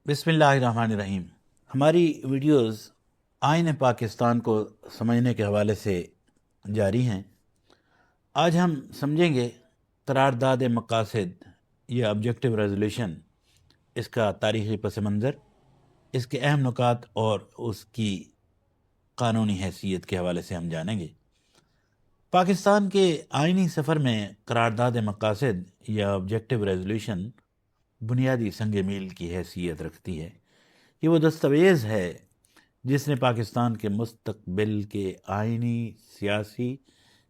بسم اللہ الرحمن الرحیم۔ ہماری ویڈیوز آئین پاکستان کو سمجھنے کے حوالے سے جاری ہیں۔ آج ہم سمجھیں گے قرارداد مقاصد یا آبجیکٹو ریزولوشن، اس کا تاریخی پس منظر، اس کے اہم نکات اور اس کی قانونی حیثیت کے حوالے سے ہم جانیں گے۔ پاکستان کے آئینی سفر میں قرارداد مقاصد یا آبجیکٹو ریزولوشن بنیادی سنگ میل کی حیثیت رکھتی ہے۔ یہ وہ دستاویز ہے جس نے پاکستان کے مستقبل کے آئینی، سیاسی،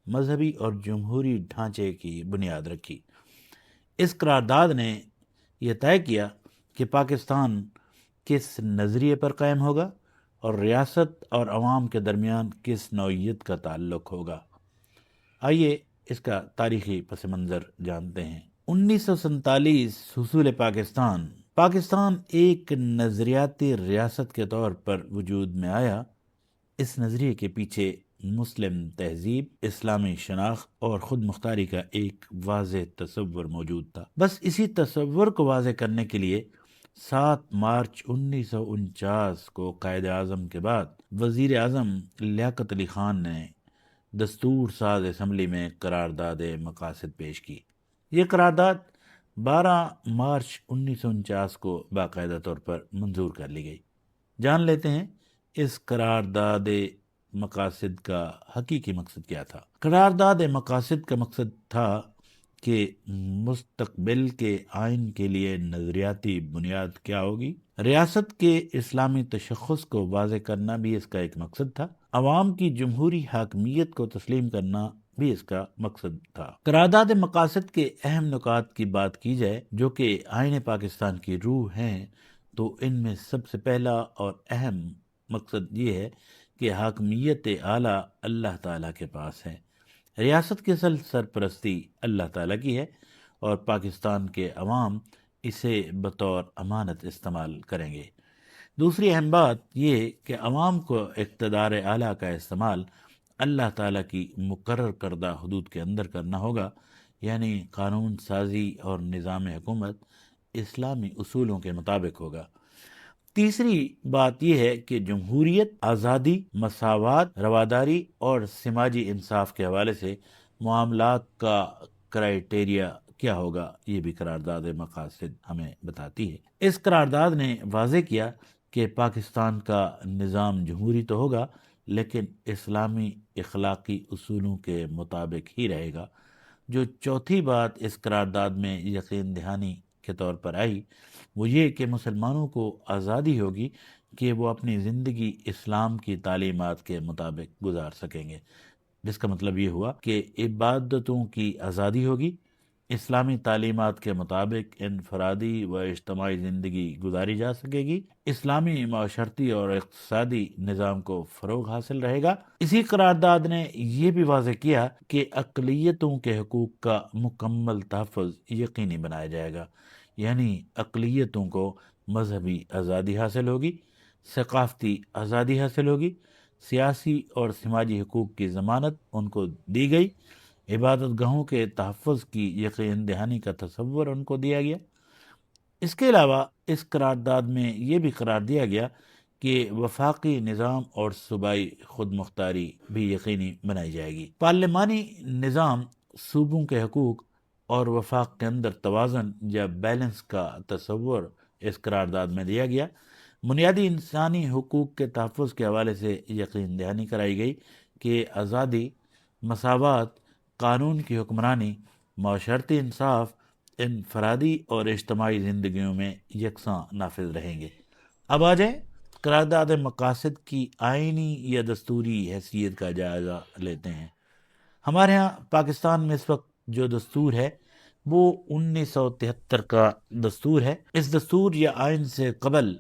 مذہبی اور جمہوری ڈھانچے کی بنیاد رکھی۔ اس قرارداد نے یہ طے کیا کہ پاکستان کس نظریے پر قائم ہوگا اور ریاست اور عوام کے درمیان کس نوعیت کا تعلق ہوگا۔ آئیے اس کا تاریخی پس منظر جانتے ہیں۔ 1947 حصول پاکستان ایک نظریاتی ریاست کے طور پر وجود میں آیا۔ اس نظریے کے پیچھے مسلم تہذیب، اسلامی شناخت اور خود مختاری کا ایک واضح تصور موجود تھا۔ بس اسی تصور کو واضح کرنے کے لیے 7 مارچ 1949 کو قائد اعظم کے بعد وزیر اعظم لیاقت علی خان نے دستور ساز اسمبلی میں قرارداد مقاصد پیش کی۔ یہ قرارداد 12 مارچ 1949 کو باقاعدہ طور پر منظور کر لی گئی۔ جان لیتے ہیں اس قرارداد مقاصد کا حقیقی مقصد کیا تھا۔ قرارداد مقاصد کا مقصد تھا کہ مستقبل کے آئین کے لیے نظریاتی بنیاد کیا ہوگی۔ ریاست کے اسلامی تشخص کو واضح کرنا بھی اس کا ایک مقصد تھا۔ عوام کی جمہوری حاکمیت کو تسلیم کرنا بھی اس کا مقصد تھا۔ قرارداد مقاصد کے اہم نکات کی بات کی جائے جو کہ آئین پاکستان کی روح ہیں، تو ان میں سب سے پہلا اور اہم مقصد یہ ہے کہ حاکمیت اعلیٰ اللہ تعالیٰ کے پاس ہے۔ ریاست کی اصل سرپرستی اللہ تعالیٰ کی ہے اور پاکستان کے عوام اسے بطور امانت استعمال کریں گے۔ دوسری اہم بات یہ کہ عوام کو اقتدار اعلیٰ کا استعمال اللہ تعالیٰ کی مقرر کردہ حدود کے اندر کرنا ہوگا، یعنی قانون سازی اور نظام حکومت اسلامی اصولوں کے مطابق ہوگا۔ تیسری بات یہ ہے کہ جمہوریت، آزادی، مساوات، رواداری اور سماجی انصاف کے حوالے سے معاملات کا کرائیٹیریا کیا ہوگا، یہ بھی قرارداد مقاصد ہمیں بتاتی ہے۔ اس قرارداد نے واضح کیا کہ پاکستان کا نظام جمہوری تو ہوگا لیکن اسلامی اخلاقی اصولوں کے مطابق ہی رہے گا۔ جو چوتھی بات اس قرارداد میں یقین دہانی کے طور پر آئی وہ یہ کہ مسلمانوں کو آزادی ہوگی کہ وہ اپنی زندگی اسلام کی تعلیمات کے مطابق گزار سکیں گے، جس کا مطلب یہ ہوا کہ عبادتوں کی آزادی ہوگی، اسلامی تعلیمات کے مطابق انفرادی و اجتماعی زندگی گزاری جا سکے گی، اسلامی معاشرتی اور اقتصادی نظام کو فروغ حاصل رہے گا۔ اسی قرارداد نے یہ بھی واضح کیا کہ اقلیتوں کے حقوق کا مکمل تحفظ یقینی بنایا جائے گا، یعنی اقلیتوں کو مذہبی آزادی حاصل ہوگی، ثقافتی آزادی حاصل ہوگی، سیاسی اور سماجی حقوق کی ضمانت ان کو دی گئی، عبادت گاہوں کے تحفظ کی یقین دہانی کا تصور ان کو دیا گیا۔ اس کے علاوہ اس قرارداد میں یہ بھی قرار دیا گیا کہ وفاقی نظام اور صوبائی خود مختاری بھی یقینی بنائی جائے گی۔ پارلیمانی نظام، صوبوں کے حقوق اور وفاق کے اندر توازن یا بیلنس کا تصور اس قرارداد میں دیا گیا۔ بنیادی انسانی حقوق کے تحفظ کے حوالے سے یقین دہانی کرائی گئی کہ آزادی، مساوات، قانون کی حکمرانی، معاشرتی انصاف انفرادی اور اجتماعی زندگیوں میں یکساں نافذ رہیں گے۔ اب آ جائیں قرارداد مقاصد کی آئینی یا دستوری حیثیت کا جائزہ لیتے ہیں۔ ہمارے ہاں پاکستان میں اس وقت جو دستور ہے وہ 1973 کا دستور ہے۔ اس دستور یا آئین سے قبل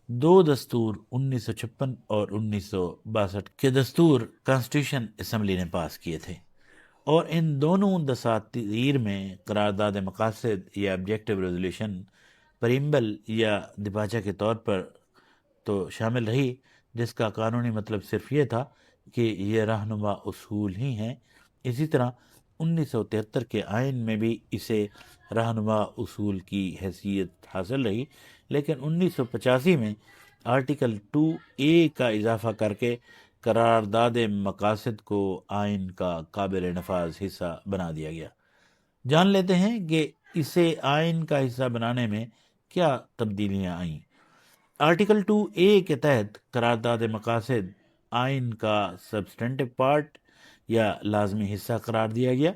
2 دستور 1956 اور 1962 کے دستور کانسٹیٹیوشن اسمبلی نے پاس کیے تھے، اور ان دونوں دساتیر میں قرارداد مقاصد یا آبجیکٹو ریزولوشن پریمبل یا دیباچہ کے طور پر تو شامل رہی، جس کا قانونی مطلب صرف یہ تھا کہ یہ رہنما اصول ہی ہیں۔ اسی طرح 1973 کے آئین میں بھی اسے رہنما اصول کی حیثیت حاصل رہی، لیکن 1985 میں آرٹیکل 2A کا اضافہ کر کے قرارداد مقاصد کو آئین کا قابل نفاذ حصہ بنا دیا گیا۔ جان لیتے ہیں کہ اسے آئین کا حصہ بنانے میں کیا تبدیلیاں آئیں۔ آرٹیکل 2A کے تحت قرارداد مقاصد آئین کا سبسٹینٹو پارٹ یا لازمی حصہ قرار دیا گیا،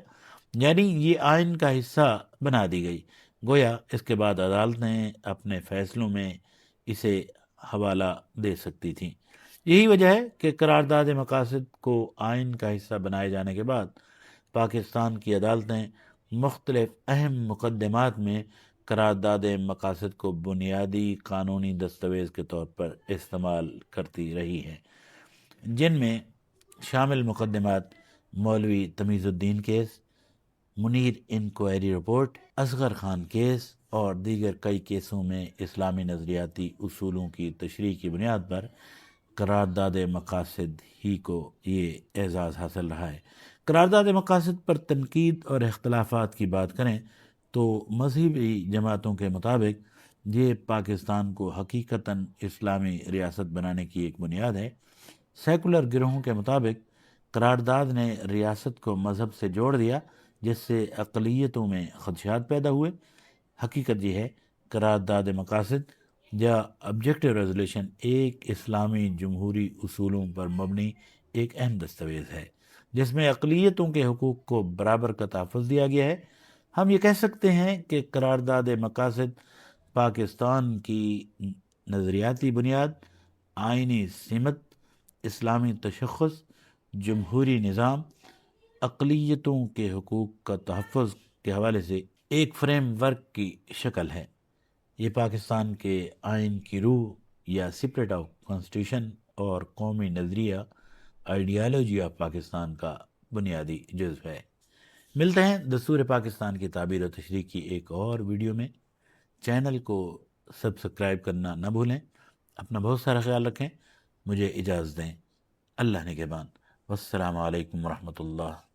یعنی یہ آئین کا حصہ بنا دی گئی، گویا اس کے بعد عدالتیں اپنے فیصلوں میں اسے حوالہ دے سکتی تھیں۔ یہی وجہ ہے کہ قرارداد مقاصد کو آئین کا حصہ بنائے جانے کے بعد پاکستان کی عدالتیں مختلف اہم مقدمات میں قرارداد مقاصد کو بنیادی قانونی دستاویز کے طور پر استعمال کرتی رہی ہیں، جن میں شامل مقدمات مولوی Tamizuddin case, Munir inquiry report, Asghar Khan case اور دیگر کئی کیسوں میں اسلامی نظریاتی اصولوں کی تشریح کی بنیاد پر قرارداد مقاصد ہی کو یہ اعزاز حاصل رہا ہے۔ قرارداد مقاصد پر تنقید اور اختلافات کی بات کریں تو مذہبی جماعتوں کے مطابق یہ پاکستان کو حقیقتاً اسلامی ریاست بنانے کی ایک بنیاد ہے۔ سیکولر گروہوں کے مطابق قرارداد نے ریاست کو مذہب سے جوڑ دیا، جس سے اقلیتوں میں خدشات پیدا ہوئے۔ حقیقت یہ ہے قرارداد مقاصد یا آبجیکٹو ریزولوشن ایک اسلامی جمہوری اصولوں پر مبنی ایک اہم دستاویز ہے، جس میں اقلیتوں کے حقوق کو برابر کا تحفظ دیا گیا ہے۔ ہم یہ کہہ سکتے ہیں کہ قرارداد مقاصد پاکستان کی نظریاتی بنیاد، آئینی سمت، اسلامی تشخص، جمہوری نظام، اقلیتوں کے حقوق کا تحفظ کے حوالے سے ایک فریم ورک کی شکل ہے۔ یہ پاکستان کے آئین کی روح یا اسپرٹ آف کانسٹیٹیوشن اور قومی نظریہ آئیڈیالوجی آف پاکستان کا بنیادی جزو ہے۔ ملتے ہیں دستور پاکستان کی تعبیر و تشریح کی ایک اور ویڈیو میں۔ چینل کو سبسکرائب کرنا نہ بھولیں۔ اپنا بہت سارا خیال رکھیں۔ مجھے اجازت دیں۔ اللہ نگہبان۔ والسلام علیکم ورحمۃ اللہ۔